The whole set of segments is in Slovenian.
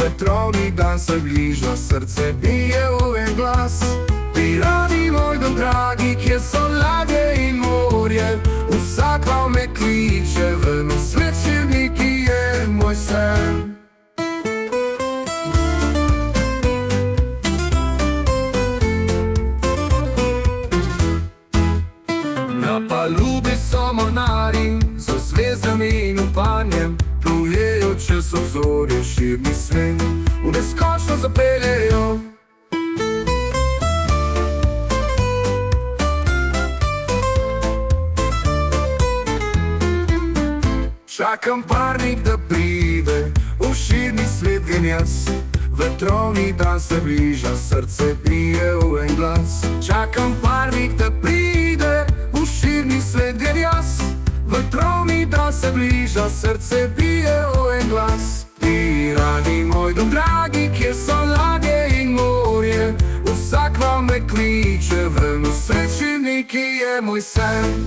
Vetrovni dan se bliža, srce bije v en glas. Pirani moj dom dragi, kjer so ladje in morje, vsak val me kliče, ven v svet širni, ki je moj sen. Na palubi so mornari, z zvezdami in upanjem, plujejo čez obzorje širni svet, v neskončno zapeljejo. Čakam parnik, da pride v širni svet gen jaz. Vetrovni dan se bliža, srce bije v en glas. Čakam parnik, da pride v širni svet gen jaz. Vetrovni dan se bliža, srce bije v en glas. Pirani moj dom dragi, kjer so ladje in morje, vsak val me kliče, ven v svet širni, ki je moj sen.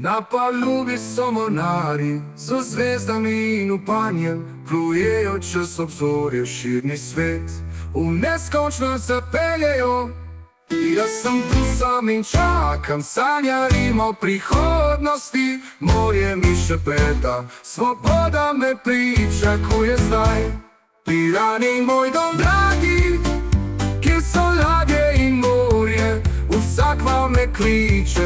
Na palubi so mornari, z zvezdami in upanjem, plujejo čez obzorje širni svet, v neskončnost zapeljejo. Jaz sem tu sam in čakam, sanjarim o prihodnosti, morje mi šepeta, svoboda me pričakuje zdaj. Pirani moj dom dragi, kjer so ladje in morje, vsak val me kliče,